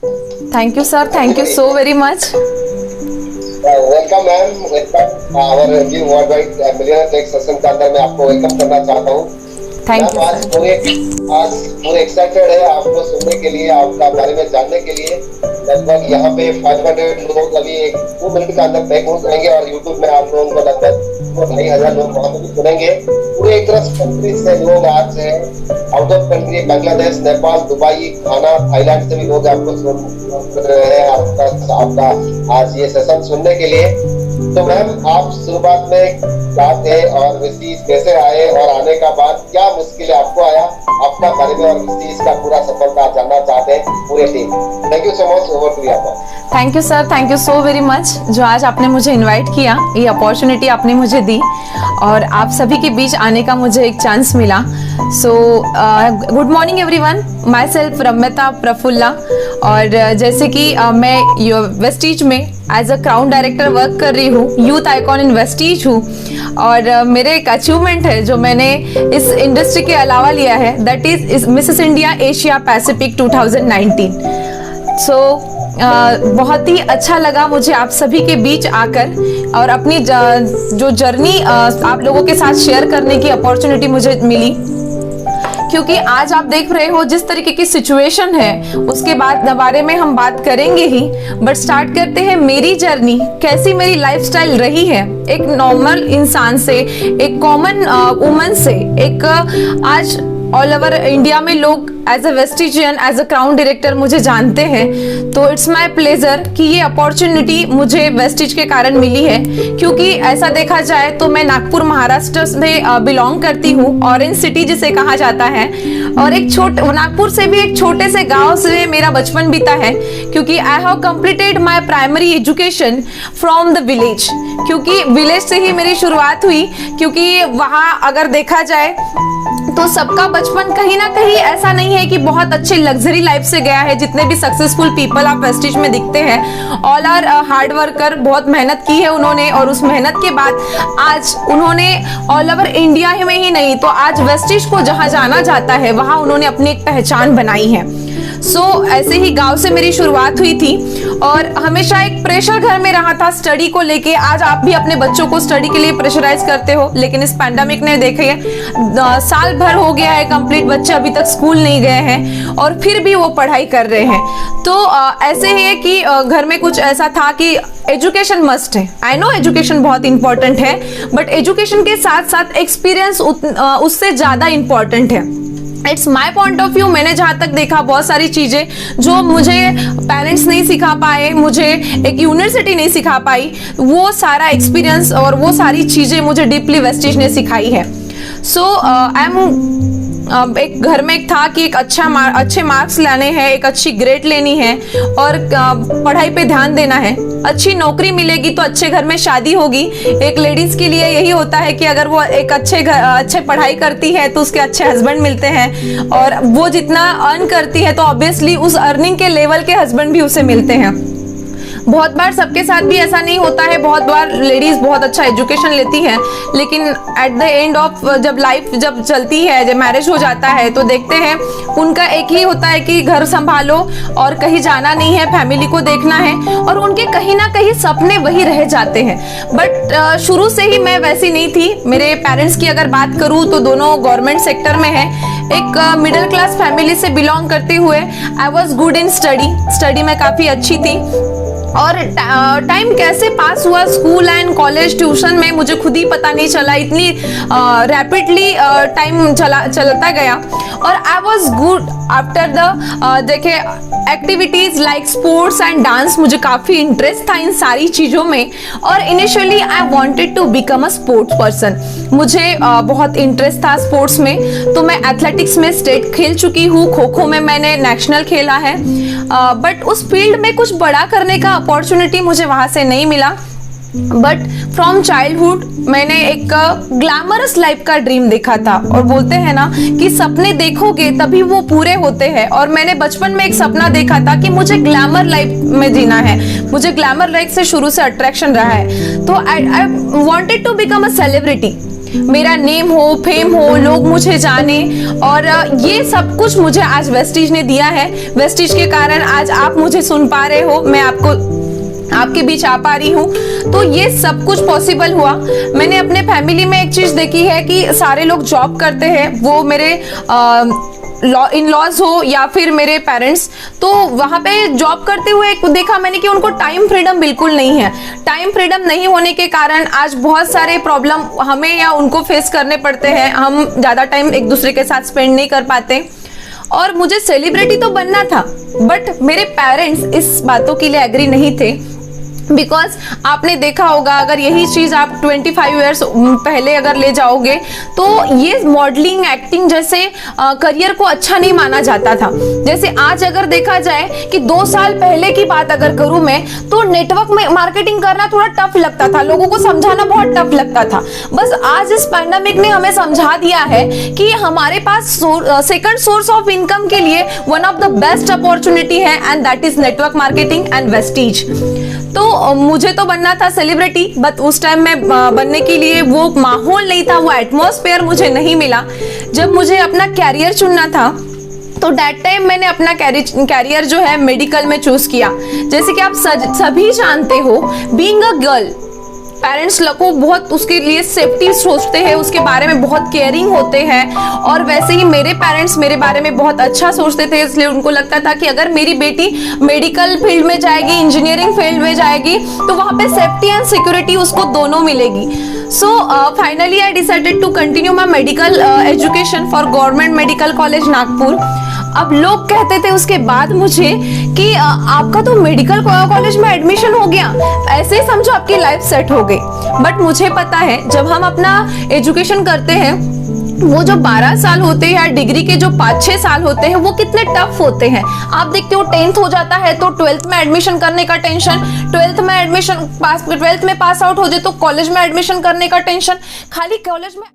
Thank you sir, thank you so very much. Welcome ma'am, welcome our new world wide millionaire tech session के अंदर मैं आपको welcome करना चाहता हूँ। थैंक मैम यू आज पूरे एक्साइटेड है आपको सुनने के लिए, आपका बारे में जानने के लिए। लगभग यहाँ पे 500 लोग अभी 2 मिनट के अंदर पैक हो जाएंगे और यूट्यूब में आप लोगों को लगभग 2,500 लोग वहाँ पे भी सुनेंगे। पूरे 11 कंट्री से लोग आज है, out of country Bangladesh, Nepal, Dubai, Ghana, Thailand से भी लोग आपको सुन रहे हैं आपका आज ये सेशन सुनने के लिए। तो मैम आप शुरुआत में क्या थे और विस्तीज कैसे आए और आने का बाद क्या मुश्किलें आपको आया, आपका बारे में और विस्तीज का पूरा सफलता जानना चाहते हैं पूरे team. Thank you so much, over to you. Thank you sir, thank you so very much जो आज आपने मुझे इनवाइट किया, ये अपॉर्चुनिटी आपने मुझे दी और आप सभी के बीच आने का मुझे एक चांस मिला। So good morning everyone, myself Ramyata Praphulla. और जैसे कि मैं वेस्टीज में as a crown director work कर रही हूँ, यूथ आइकॉन इन वेस्टीज हूँ। और मेरे एक अचीवमेंट है जो मैंने इस इंडस्ट्री के अलावा लिया है, that is Mrs India Asia Pacific 2019। सो बहुत ही अच्छा लगा मुझे आप सभी के बीच आकर और अपनी जो जर्नी आप लोगों के साथ शेयर करने की अपॉर्चुनिटी मुझे मिली, क्योंकि आज आप देख रहे हो जिस तरीके की सिचुएशन है उसके बारे में हम बात करेंगे ही। बट स्टार्ट करते हैं मेरी जर्नी, कैसी मेरी लाइफस्टाइल रही है एक नॉर्मल इंसान से, एक कॉमन वुमन से। एक आज ऑल ओवर इंडिया में लोग as a Vestigian, as a crown director मुझे जानते हैं। तो इट्स माय प्लेजर कि ये अपॉर्चुनिटी मुझे वेस्टिज के कारण मिली है, क्योंकि ऐसा देखा जाए तो मैं नागपुर महाराष्ट्र में बिलोंग करती हूँ, ऑरेंज सिटी जिसे कहा जाता है। और एक नागपुर से भी एक छोटे से गांव से मेरा बचपन बीता है, क्योंकि I have completed my primary education from the village, क्योंकि विलेज से ही मेरी शुरुआत हुई। क्योंकि वहाँ अगर देखा जाए तो सबका बचपन कहीं ना कहीं ऐसा नहीं है कि बहुत अच्छे लग्जरी लाइफ से गया है। जितने भी सक्सेसफुल पीपल आप वेस्टिज में दिखते हैं, ऑल आर हार्ड वर्कर, बहुत मेहनत की है उन्होंने। और उस मेहनत के बाद आज उन्होंने ऑल ओवर इंडिया में ही नहीं तो आज वेस्टिज को जहां जाना जाता है वहां उन्होंने अपनी एक पहचान बनाई है। ऐसे ही गांव से मेरी शुरुआत हुई थी और हमेशा एक प्रेशर घर में रहा था स्टडी को लेके। आज आप भी अपने बच्चों को स्टडी के लिए प्रेशराइज करते हो, लेकिन इस पैंडेमिक ने देखे साल भर हो गया है कंप्लीट, बच्चे अभी तक स्कूल नहीं गए हैं और फिर भी वो पढ़ाई कर रहे हैं। तो ऐसे ही है कि घर में कुछ ऐसा था कि एजुकेशन मस्ट है। आई नो एजुकेशन बहुत इंपॉर्टेंट है, बट एजुकेशन के साथ साथ एक्सपीरियंस उससे ज्यादा इंपॉर्टेंट है। It's my point of view. मैंने जहां तक देखा बहुत सारी चीजें जो मुझे पेरेंट्स नहीं सिखा पाए, मुझे एक यूनिवर्सिटी नहीं सिखा पाई, वो सारा एक्सपीरियंस और वो सारी चीजें मुझे डीपली वेस्टिज ने सिखाई है। आई एम एक घर में एक था कि एक अच्छे मार्क्स लाने हैं, एक अच्छी ग्रेड लेनी है और पढ़ाई पे ध्यान देना है। अच्छी नौकरी मिलेगी तो अच्छे घर में शादी होगी। एक लेडीज के लिए यही होता है कि अगर वो एक अच्छे पढ़ाई करती है तो उसके अच्छे हस्बैंड मिलते हैं, और वो जितना अर्न करती है तो ऑब्वियसली उस अर्निंग के लेवल के हस्बैंड भी उसे मिलते हैं। बहुत बार सबके साथ भी ऐसा नहीं होता है। बहुत बार लेडीज बहुत अच्छा एजुकेशन लेती हैं, लेकिन एट द एंड ऑफ जब लाइफ जब चलती है, जब मैरिज हो जाता है तो देखते हैं उनका एक ही होता है कि घर संभालो और कहीं जाना नहीं है, फैमिली को देखना है, और उनके कहीं ना कहीं सपने वही रह जाते हैं। बट शुरू से ही मैं वैसी नहीं थी। मेरे पेरेंट्स की अगर बात करूँ तो दोनों गवर्नमेंट सेक्टर में है। एक मिडिल क्लास फैमिली से बिलोंग करते हुए आई वॉज गुड इन स्टडी में काफ़ी अच्छी थी। और टाइम कैसे पास हुआ स्कूल एंड कॉलेज ट्यूशन में मुझे खुद ही पता नहीं चला, इतनी रैपिडली टाइम चलता गया। और I was good after the देखे activities like sports and dance, मुझे काफ़ी इंटरेस्ट था इन सारी चीज़ों में। और initially I wanted to become a sports person, मुझे बहुत इंटरेस्ट था स्पोर्ट्स में। तो मैं एथलेटिक्स में स्टेट खेल चुकी हूँ, खो खो में मैंने नेशनल खेला है। बट उस फील्ड में कुछ बड़ा करने का अपॉर्चुनिटी मुझे वहां से नहीं मिला। बट फ्रॉम चाइल्डहुड मैंने एक ग्लैमरस लाइफ का ड्रीम देखा था, और बोलते हैं ना कि सपने देखोगे तभी वो पूरे होते हैं। और मैंने बचपन में एक सपना देखा था कि मुझे ग्लैमर लाइफ में जीना है, मुझे ग्लैमर लाइफ से शुरू से अट्रैक्शन रहा है। तो I wanted to become a celebrity. मेरा नेम हो, फेम हो, लोग मुझे जाने, और ये सब कुछ मुझे आज वेस्टीज ने दिया है। वेस्टीज के कारण आज आप मुझे सुन पा रहे हो, मैं आपके बीच आ पा रही हूँ, तो ये सब कुछ पॉसिबल हुआ। मैंने अपने फैमिली में एक चीज देखी है कि सारे लोग जॉब करते हैं, वो मेरे इन लॉज हो या फिर मेरे पेरेंट्स, तो वहाँ पे जॉब करते हुए देखा मैंने कि उनको टाइम फ्रीडम बिल्कुल नहीं है। टाइम फ्रीडम नहीं होने के कारण आज बहुत सारे प्रॉब्लम हमें या उनको फेस करने पड़ते हैं। हम ज़्यादा टाइम एक दूसरे के साथ स्पेंड नहीं कर पाते। और मुझे सेलिब्रिटी तो बनना था, बट मेरे पेरेंट्स इस बातों के लिए एग्री नहीं थे। बिकॉज आपने देखा होगा, अगर यही चीज आप 25 ईयर्स पहले अगर ले जाओगे तो ये मॉडलिंग, एक्टिंग जैसे करियर को अच्छा नहीं माना जाता था। जैसे आज अगर देखा जाए कि 2 साल पहले की बात अगर करूं मैं, तो नेटवर्क में मार्केटिंग करना थोड़ा टफ लगता था, लोगों को समझाना बहुत टफ लगता था। बस आज इस पैंडेमिक ने हमें समझा दिया है कि हमारे पास सेकंड सोर्स ऑफ इनकम के लिए one of the best opportunity है, and that is network marketing and Vestige. तो मुझे तो बनना था सेलिब्रिटी, बट उस टाइम में बनने के लिए वो माहौल नहीं था, वो एटमॉस्फेयर मुझे नहीं मिला। जब मुझे अपना कैरियर चुनना था तो दैट टाइम मैंने अपना कैरियर जो है मेडिकल में चूज किया। जैसे कि आप सभी जानते हो, बीइंग अ गर्ल, पेरेंट्स लोग को बहुत उसके लिए सेफ्टी सोचते हैं, उसके बारे में बहुत केयरिंग होते हैं, और वैसे ही मेरे पेरेंट्स मेरे बारे में बहुत अच्छा सोचते थे। इसलिए उनको लगता था कि अगर मेरी बेटी मेडिकल फील्ड में जाएगी, इंजीनियरिंग फील्ड में जाएगी, तो वहाँ पे सेफ्टी एंड सिक्योरिटी उसको दोनों मिलेगी। So finally I decided to continue my medical education for government medical college Nagpur. अब लोग कहते थे उसके बाद मुझे कि आपका तो मेडिकल कॉलेज में एडमिशन हो गया, ऐसे ही समझो आपकी लाइफ सेट हो गई। बट मुझे पता है, जब हम अपना एजुकेशन करते हैं, वो जो 12 साल होते हैं या डिग्री के जो 5-6 साल होते हैं, वो कितने टफ होते हैं। आप देखते हो 10th हो जाता है तो 12th में एडमिशन करने का टेंशन, 12th में पास आउट हो जाए तो कॉलेज में एडमिशन करने का टेंशन, खाली कॉलेज में